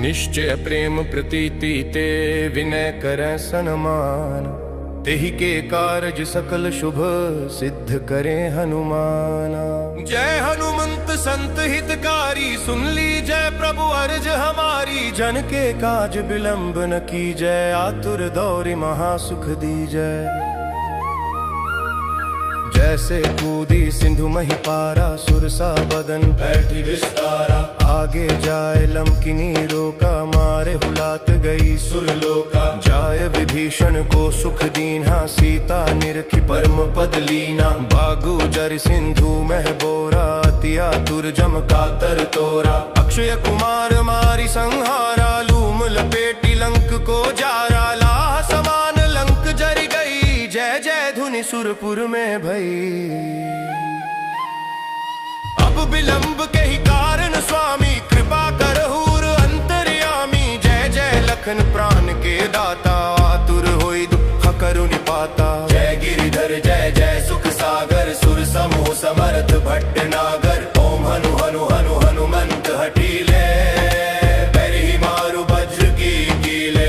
निश्चय प्रेम प्रतीति ते विनय करैं सन्मान, तेहि के कारज सकल शुभ सिद्ध करें हनुमाना। जय हनुमंत संत हितकारी, सुन ली जय प्रभु अर्ज हमारी। जन के काज विलंब न की जय, आतुर दौरि महासुख दी जय। जैसे कूदी सिंधु मही पारा, सुरसा बदन बैठी विस्तारा। आगे जाए लंकिनी रोका, मारे हुलात गई सुरलोका। जाय विभीषण को सुख दीन्हा, सीता निरखी परम पद लीना। बागु जर सिंधु मह बोरा, अति आतुर जम कातर तोरा। अक्षय कुमार मारी संहारा, लूम लपेटी लंक को जारा। लाह समान लंक जर गई, जय जय धुनि सुरपुर में भई। अब विलंब के ही कारण स्वामी, कृपा करहूर अंतर्यामी। जय जय लखन प्राण के दाता, आतुर होई दुख करु निपाता। जय गिरिधर जय जय सुख सागर, सुर समूह समर्थ भट्ट नागर। ओम हनु हनु हनु हनुमंत हठीले, पैरि मारु वज्र की कीले।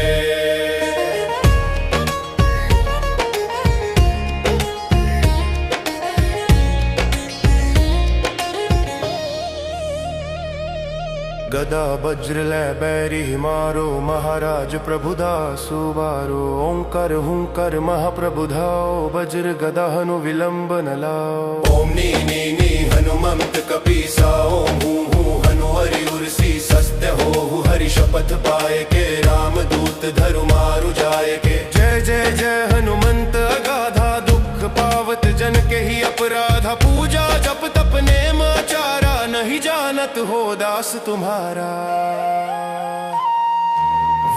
गदा वज्र लै बैरी मारो, महाराज प्रभुदासु बारो। ओंकार हुंकार महाप्रभु धाओ, वज्र गदा हनु विलंब न लाओ। ओम नी नी नी हनुमंत कपीसा, ओम हूँ हूँ हनु हरि उर्सी। सत्य हो हरि शपथ पाए के, राम दूत धरु मारु जाए के। जय जय जय हनुमंत अगाधा, दुख पावत जन के ही अपराधा। पूजा जप तप नेम आचारा, नहीं जानत हो दास तुम्हारा।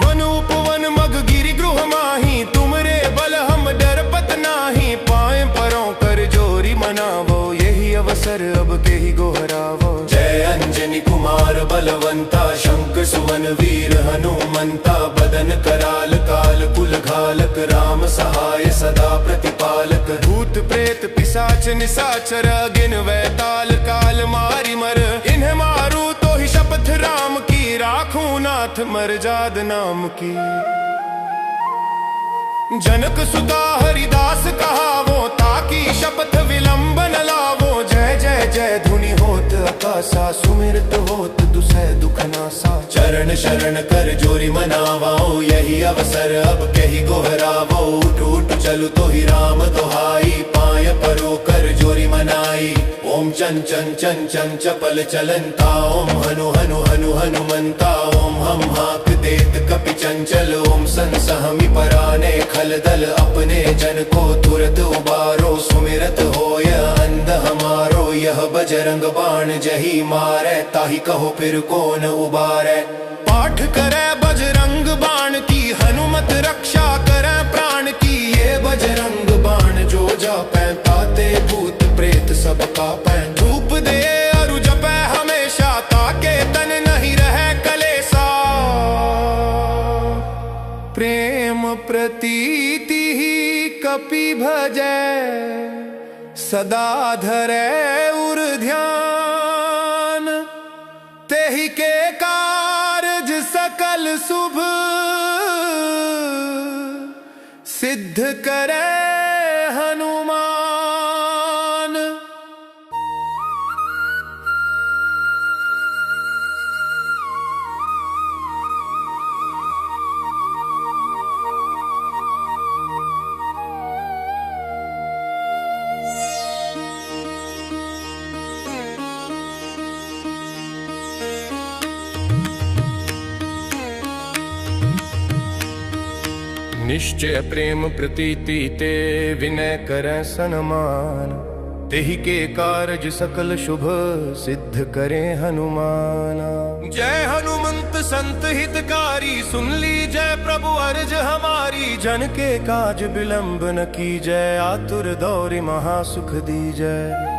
वन उपवन मग गिरि गृह माही, तुमरे बल हम डरपत नाही। पाए परों कर जोरी मनावो, यही अवसर अब के ही गोहरावो। जय अंजनी कुमार बलवंता, शंख सुवन वीर हनुमंता। बदन कराल काल कुल घालक, राम सहाय सदा प्रतिपालक। भूत प्रेत पिशाच निशाचर, गिन वैताल काल मारि मर। इन्हें मारू तो ही शपथ राम की, राखूं नाथ मर्याद नाम की। जनक सुता हरिदास कहावो, ताकि शपथ विलंब न लावो। जय जय जय धुनि होत आकाशा, सुमिरत होत दुसह दुख नासा। चरण शरण कर जोरी मनावाओ, यही अवसर अब कही गोहरावो। उठ उठ चलु तो ही राम दुहाई, पाय परो कर जोरी मनाई। ओम चन चन चन चन चपल चलंता, ओम हनु हनु हनु हनुमंता। ओम हम हाक देत कपि चंचल, ओम सन सहमि पराने खल दल। अपने जन को तुरत उबारो, सुमिरत होय अंध हमारो। यह बजरंग बाण जही मारै, ताहि कहो फिर कौन उबारै। पाठ करे बजरंग बाण की, हनुमत रक्षा करे प्राण की। ये बजरंग बाण जो जापै, ताते भूत प्रेत सब कापै। धूप दे अरु जपै हमेशा, ताके तन नहीं रहे कलेसा। प्रेम प्रतीति ही कपि भजै, सदा धरै उर ध्यान। तेहि के कारज सकल शुभ सिद्ध करै हनुमान। निश्चय प्रेम प्रतीति ते विनय करैं सन्मान, तेहि के कारज सकल शुभ सिद्ध करें हनुमाना। जय हनुमंत संत हितकारी, सुन ली जय प्रभु अर्ज हमारी। जन के काज विलंब न की जय, आतुर दौरि महासुख दी जय।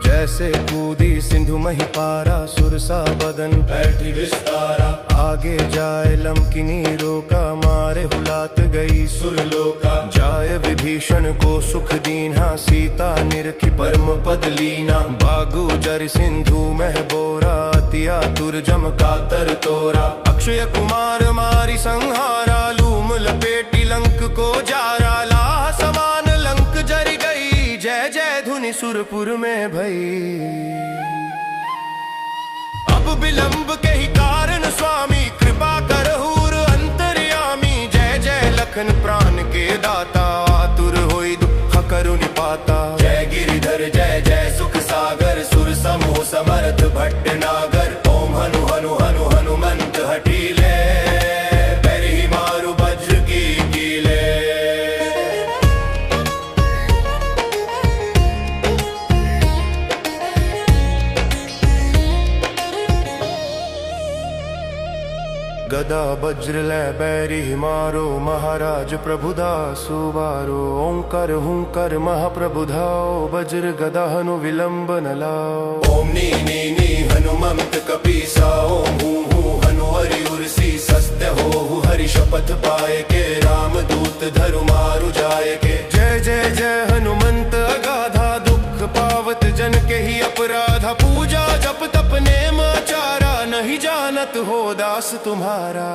जैसे कूदी सिंधु मही पारा, सुरसा बदन बैठी विस्तारा। आगे जाए लंकिनी रोका, मारे हुलात गई सुरलोका। जाय विभीषण को सुख दीन्हा, सीता निरखी परम पद लीना। बागु जर सिंधु मह बोरा, अति अति आतुर जमका तर तोरा। अक्षय कुमार मारी संहारा, लूम लपेटी लंक को जारा। लाह समान लंक जर गई, जय जय धुनि सुरपुर में भई। अब विलंब के ही कारण स्वामी, कृपा करहूर अंतर्यामी। जय जय लखन प्राण के दाता, आतुर होई दुख करु निपाता। जय गिरिधर जय जय सुख सागर, सुर समूह समर्थ भट्टनागर। ओम हनु हनु हनु हनुमंत हठीले, पैरि मारु वज्र की कीले। गदा वज्र लै बैरी मारो, महाराज प्रभुदास उबारो। ओंकार हुंकार महाप्रभु धाओ, वज्र गदा हनु विलंब न लाओ। ओम नी नी नी हनुमंत कपीसा, ओम हूँ हूँ हनु हरि उर्सी। सत्य हो हरि शपथ पाए के, राम दूत धरु मारु जाए के। जय जय जय हनुमंत अगाधा, दुख पावत जन के ही अपराधा। पूजा जप तप नेम आचारा, नहीं जानत हो दास तुम्हारा।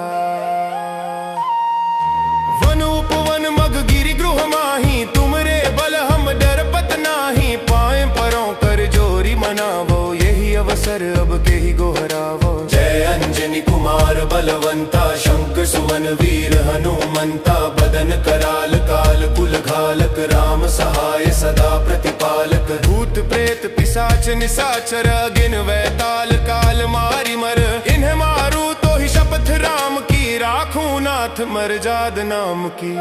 वन उपवन मग गिरि गृह माही, तुमरे बल हम डरपत नाही। पाए परों कर जोरी मनावो, यही अवसर अब के ही गोहरावो। जय अंजनी कुमार बलवंता, शंकर सुवन वीर हनुमंता। बदन कराल काल कुल घालक, राम सहाय सदा प्रतिपालक। भूत प्रेत पिशाच निशाचर, गिन वैताल काल मारी मर। इन्हें मारू तो ही शपथ राम की, राखूं नाथ मर्याद नाम की।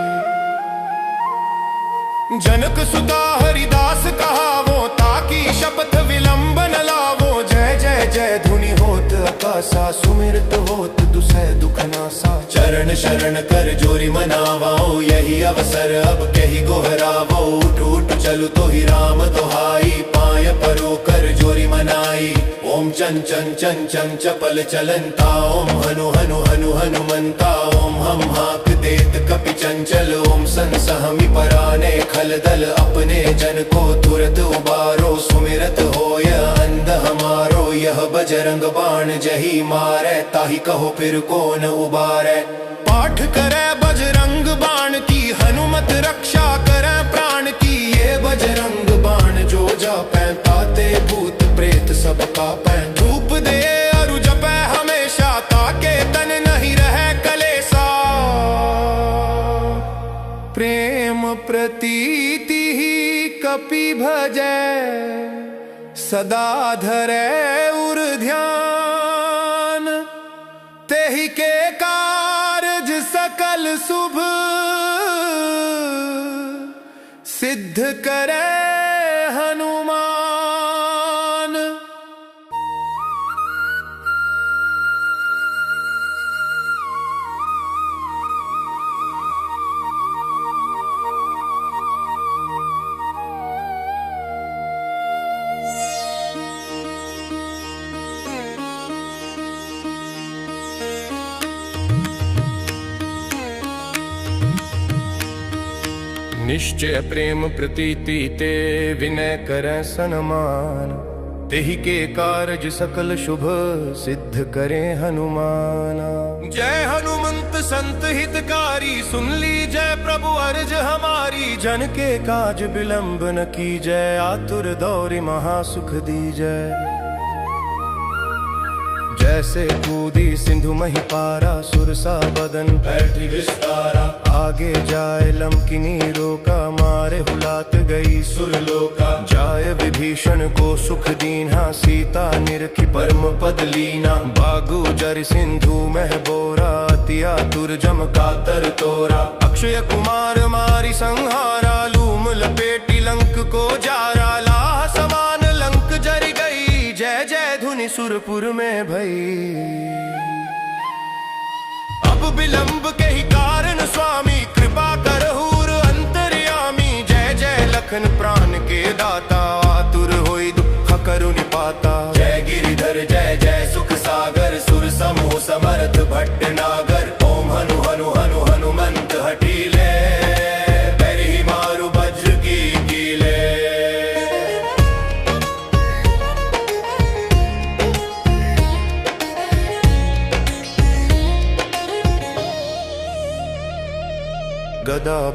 जनक सुता हरिदास कहावो, ताकि शपथ विलंब न लावो। जय जय जय धुनि होत आकाशा, सुमिरत होत दुसै दुख नासा। चरण शरण कर जोरी मनावाओ, यही अवसर अब कही गोहरावो। उठ उठ चलु तो ही राम दुहाई, पाय परो कर जोरी मनाई। ओम चन चन चन चन चपल चलंता, ओम हनु हनु हनु हनुमंता। ओम हम हाक देत कपि चंचल, ओम सन सहमि पराने खल दल। अपने जन को तुरत उबारो, सुमिरत होय अंध हमारो। यह बजरंग बाण जही मारै, ताहि कहो फिर कौन उबारै। पाठ करे बजरंग बाण की, हनुमत रक्षा करे प्राण की। ये बजरंग बाण जो जापै, ताते भूत प्रेत सब कापै। धूप दे अरु जपै हमेशा, ताके तन नहीं रहे कलेसा। प्रेम प्रतीति ही कपि भजै, सदा धरै उर ध्यान। तेहि के कारज सकल शुभ, सिद्ध करे हनुमान। निश्चय प्रेम प्रतीति ते, विनय करैं सनमान। तेहि के कारज सकल शुभ, सिद्ध करें हनुमाना। जय हनुमंत संत हितकारी, सुन लीजय प्रभु अर्ज हमारी। जन के काज विलंब न कीजय, आतुर दौरि महासुख दीजय। जैसे कूदी सिंधु मही पारा, सुरसा बदन बैठी विस्तारा। आगे जाए लंकिनी रोका, मारे हुलात गई सुरलोका। जाय विभीषण को सुख दीन्हा, सीता निरखी परम पद लीना। बागु जर सिंधु मह बोरा, अति आतुर जमका तर तोरा। अक्षय कुमार मारी संहारा, लूम लपेटी लंक को जारा। लाह समान लंक जर गई, जय जय धुनि सुरपुर में भई। अब विलंब के ही कारण स्वामी, कृपा करहूर अंतर्यामी। जय जय लखन प्राण के दाता, आतुर होई दुख करु निपाता। जय गिरिधर जय जय सुख सागर, सुर समूह समर्थ भट्टनागर। ओम हनु हनु हनु हनुमंत हठीले, पैरि मारु वज्र की कीले।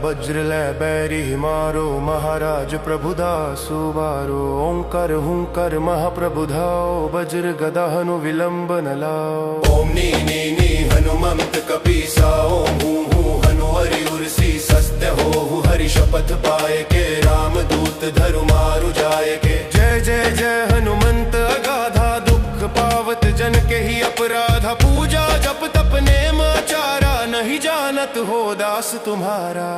वज्र लै बैरी मारो महाराज प्रभुदासु बारो। ओंकार हुंकार महाप्रभु धाओ वज्र गदा हनु विलंबन लाओ। ओम नी नी नी हनुमंत कपीसा ओम हूँ हूँ हनु हरि उर्सी सत्य हो हरि शपथ पाए के राम दूत धरु मारु जाए के। जय जय जय हनुमंत अगाधा दुख पावत जन के ही अपराधा। पूजा जप तप नेम आचारा नहीं जानत हो दास तुम्हारा।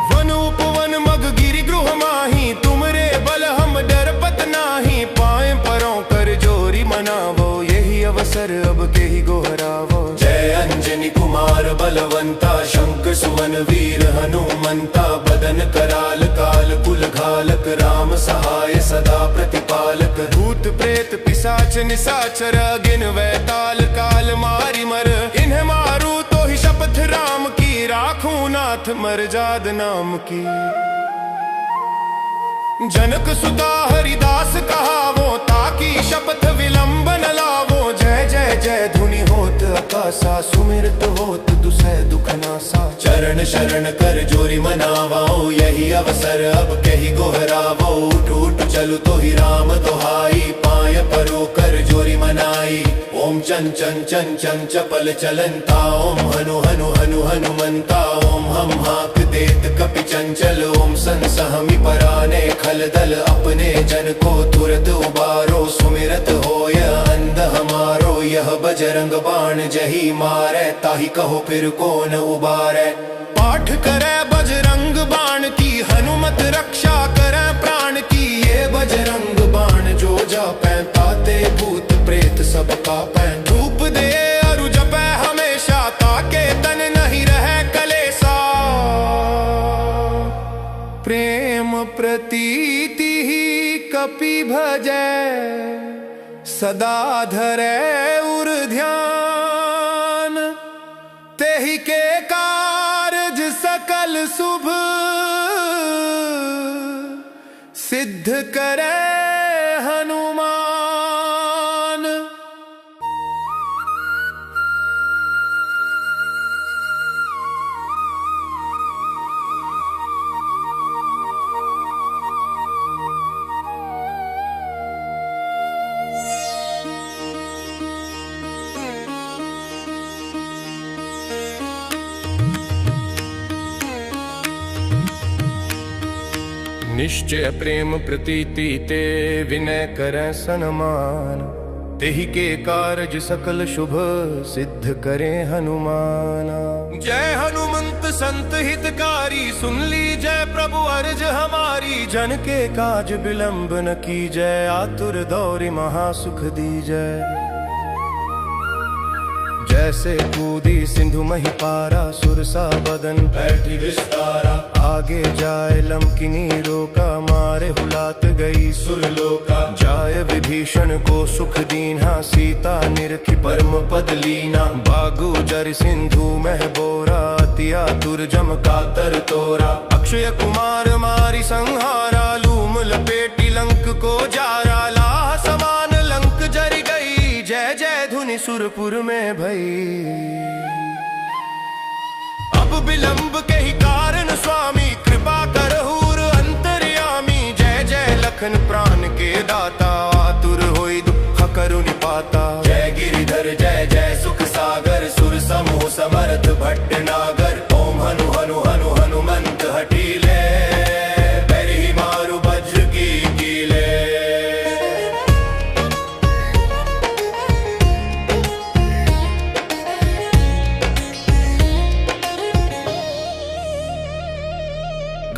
वन उपवन मग गिरि गृह माही तुमरे बल हम डरपत नाही। पाए परों कर जोरी मनावो यही अवसर अब के ही गोहरावो। जय अंजनी कुमार बलवंता शंख सुवन वीर हनुमंता। बदन कराल काल कुल घालक राम सहाय सदा प्रतिपालक। भूत प्रेत पिशाच निशाचर गिन वैताल काल मारी मर। इन्हें मारू तो ही शपथ राम की राखूं नाथ मर्याद नाम की। जनक सुता हरिदास कहावो ताकि शपथ विलंबन लावो। जय जय जय धुनि होत आकाशा सुमिरत होत दुसै दुख नासा। चरण शरण कर जोरी मनावाओ यही अवसर अब कही गोहरावो। उठ उठ चलु तो ही राम दोहाई पाय परो कर जोरी मनाई। ओम चन चन चन चन चपल चलंता ओम हनु हनु हनु हनुमंता। ओम हम हाक देत कपि चंचल ओम संसहमि पराने खल दल। अपने जन को तुरत उबारो सुमिरत होय अंध हमारो। यह बजरंग बाण जही मारै ताहि कहो फिर कौन उबारै। पाठ करे बजरंग बाण की हनुमत रक्षा करे प्राण की। ये बजरंग बाण जो जापै ताते भूत प्रेत सब कापै। धूप दे अरु जपै हमेशा ताके तन नहीं रहे कलेसा। प्रेम प्रतीति ही कपि भजै सदा धरै उर ध्यान। तेहि के कारज सकल शुभ सिद्ध करे हनुमान। निश्चय प्रेम प्रतीति ते विनय करें सनमान। तेहि के कारज सकल शुभ सिद्ध करें हनुमाना। जय हनुमंत संत हितकारी सुन ली जय प्रभु अर्ज हमारी। जन के काज विलंब न की जय आतुर दौरि महासुख दी जय। जैसे कूदी सिंधु मही पारा सुरसा बदन बैठी विस्तारा। आगे जाए लंकिनी रोका मारे हुलात गई सुरलोका। जाय विभीषण को सुख दीन्हा सीता निरखी परम पद लीना। बागु जर सिंधु मह बोरा अति आतुर जम कातर तोरा। अक्षय कुमार मारी संहारा लूम लपेटी लंक को जारा। लाह समान लंक जर गई जय जय धुनि सुरपुर में भई। अब विलंब के ही कारण स्वामी कृपा करहूर अंतर्यामी। जय जय लखन प्राण के दाता आतुर होई दुख करु निपाता। जय गिरिधर जय जय सुख सागर सुर समूह समर्थ भट्ट नागर। ओम हनु हनु हनु हनुमंत हटीले बैरी मारु वज्र की कीले।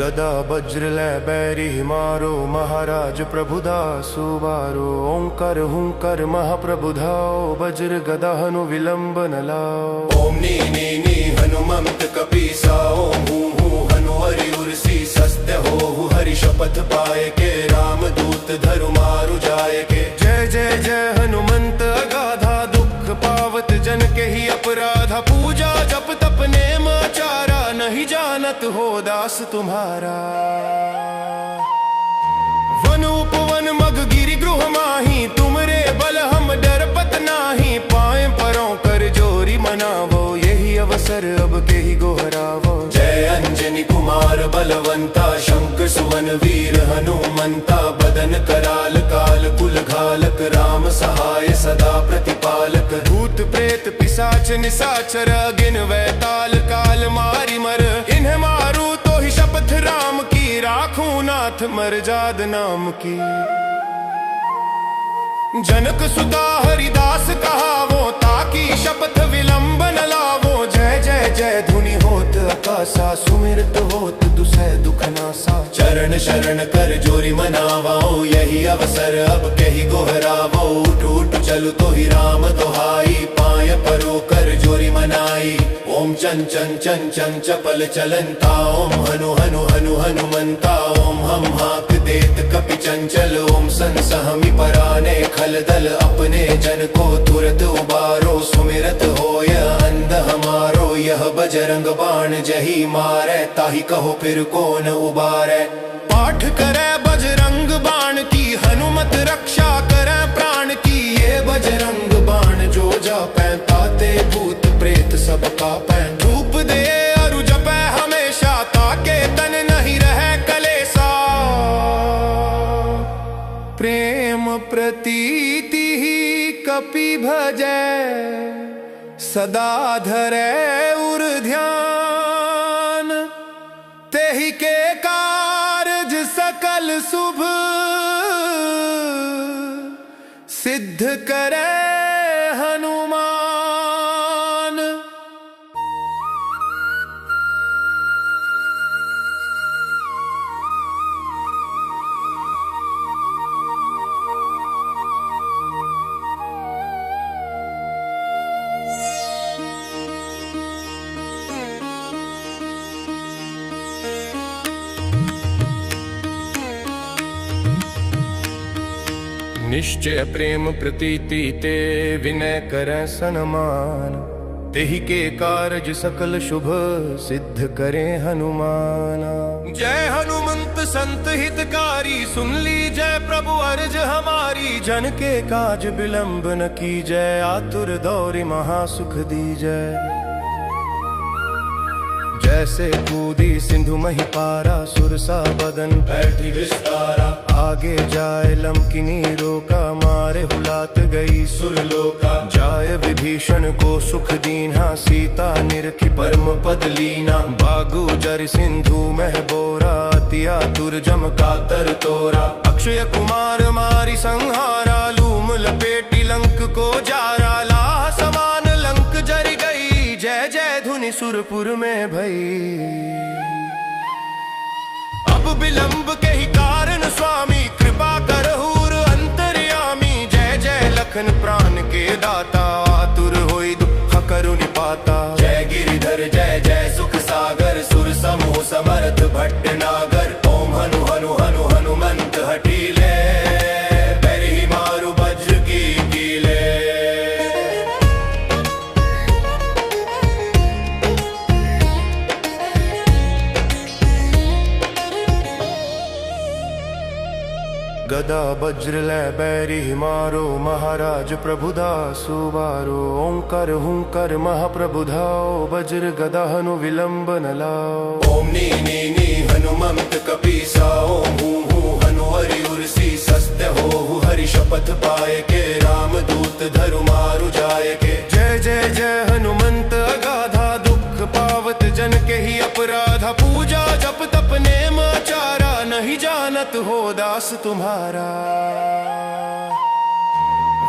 गदा वज्र लै बैरी मारो महाराज प्रभुदासु बारो। ओंकार हुंकार महाप्रभु धाओ वज्र गदा हनु विलंबन लाओ। ओम नी नी नी हनुमंत कपीसा ओम हूँ हूँ हनु हरि उर्सी सत्य हो हरि शपथ पाए के राम दूत धरु मारु जाए के। जय जय जय हनुमंत अगाधा दुख पावत जन के ही अपराधा। पूजा जप तप नेम आचारा नहीं जानत हो दास तुम्हारा। वन उपवन मग गिरि गृह माही तुमरे बल हम डरपत नाही। पाए परों कर जोरी मनावो यही अवसर अवसर अब के ही गोहरावो। जय अंजनी कुमार बलवंता, शंकर सुवन वीर हनुमंता, बदन कराल काल कुल घालक, राम सहाय सदा प्रतिपालक। भूत प्रेत पिशाच निशाचर, अगिन वैताल काल मारी मर, इन्हें मारू तो ही शपथ राम की, राखूं नाथ मर्याद नाम की। जनक सुता हरिदास कहावो, ताकि शपथ विलंब न लावो। जय जय जय धुनि होत आकाशा, सुमिरत होत दुसह दुख नासा। चरण शरण कर जोरी मनावाओ, यही अवसर अब कही गोहरावो। उठ उठ चलु तो ही राम दोहाई, पाय परो कर जोरी मनाई। ओम चन चन चन चन चपल चलंता, ओम हनु हनु हनु हनुमंता। ओम हम हाक देत कपि चंचल, ओम सन सहमि पराने खलदल। अपने जन को तुरत उबारो, सुमिरत होय अंध हमारो। यह बजरंग बाण जही मारे, ताहि कहो फिर कौन उबारे। पाठ करे बजरंग बाण की, हनुमत रक्षा करे प्राण की। ये बजरंग बाण जो जापै, ताते भूत प्रेत सब कापै। धूप दे अरु जपै हमेशा, ताके तन नहीं रहे कलेसा। प्रेम प्रतीति ही कपि भजै, सदा धरे उर ध्यान। तेहि के कारज सकल शुभ, सिद्ध करे हनुमान। निश्चय प्रेम प्रतीति ते, विनय करैं सनमान। तेहि के कारज सकल शुभ, सिद्ध करें हनुमाना। जय हनुमंत संत हितकारी, सुन लीजय प्रभु अर्ज हमारी। जन के काज विलंब न कीजय, आतुर दौरि महासुख दीजय। जैसे कूदी सिंधु मही पारा, सुरसा बदन बैठी विस्तारा। आगे जाए लंकिनी रोका, मारे हुलात गई सुरलोका। जाय विभीषण को सुख दीन्हा, सीता निरखी परम पद लीना। बागु जर सिंधु मह बोरा, अति आतुर जम कातर तोरा। अक्षय कुमार मारी संहारा, लूम लपेटी लंक को जारा। लाह समान लंक जर गई, जय जय धुनि सुरपुर में भई। अब विलंब के ही कारण स्वामी, कृपा करहूर अंतर्यामी। जय जय लखन प्राण के दाता, आतुर होई दुख करु निपाता। जय गिरिधर जय जय सुख सागर, सुर समूह समर्थ भट्टनागर। ओम हनु हनु हनु हनुमंत हठीले, बैरही मारु वज्र की कीले। गदा वज्र लै बैरी मारो, महाराज प्रभुदास उबारो। ओंकार हुंकार महाप्रभु धाओ, वज्र गदा हनु विलंब न लाओ। ओम नी नी नी हनुमंत कपीसा, ओम हूँ हूँ हनु हरि उर्सी। सत्य हो हरि शपथ पाए के, राम दूत धरु मारु जाए के। जय जय जय हनुमंत अगाधा, दुख पावत जन के ही अपराधा। पूजा जप तप नेम आचारा, नहीं जानत हो दास तुम्हारा।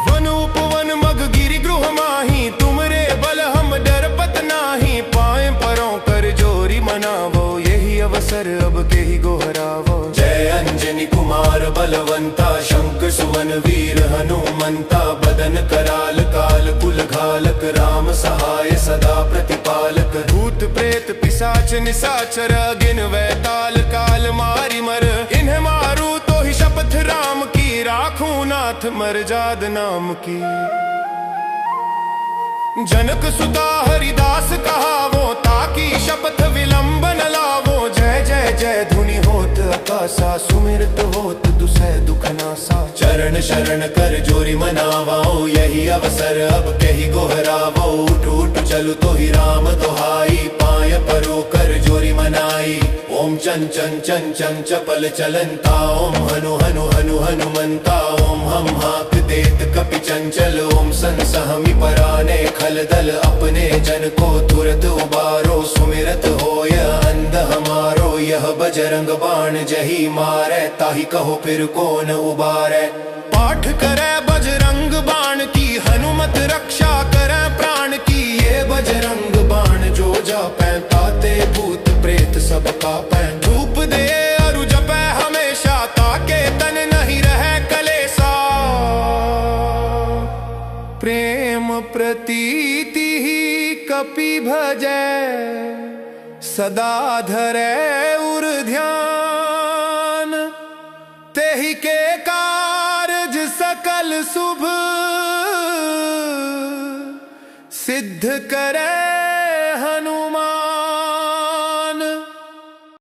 वन उपवन मग गिरि गृह माही, तुमरे बल हम डरपत नाही। पाए परों कर जोरी मनावो, यही अवसर अब के ही गोहरावो। जय अंजनी कुमार बलवंता, शंकर सुवन वीर हनुमंता। बदन कराल काल कुल घालक, राम सहाय सदा प्रतिपालक। भूत प्रेत पिशाच निशाचर, अगिन वैताल काल मारी मर। इन्हें मारू तो ही शपथ राम की, राखूं नाथ मर्याद नाम की। जनक सुता हरिदास कहावो, ताकि शपथ विलंब न लावो। जय जय जय धुनि होत आकाशा, सुमिरत होत दुसह दुख नासा। चरण शरण कर जोरी मनावाओ, यही अवसर अब कही गोहरावो। उठ उठ चलु तो ही राम दोहाई, पाय परो कर जोरी मनाई। ओम चन चन चन चन चपल चलंता, ओम हनु हनु हनु हनुमंता। ओम हम हाक देत कपि चंचल, ओम सन सहमि पराने खल दल। अपने जन को तुरत उबारो, सुमिरत होय अंध हमारो। यह बजरंग बाण जही मारे, ताही कहो फिर कौन उबारे। पाठ करे बजरंग बाण की, हनुमत रक्षा करे प्राण की। ये बजरंग बाण जो जापै, ताते भूत प्रेत सब कापै। धूप दे अरु जपै हमेशा, ताके तन नहीं रहे कलेसा। प्रेम प्रतीति ही कपि भजै, सदा धरे उर ध्यान। तेहि के कारज सकल शुभ, सिद्ध करे हनु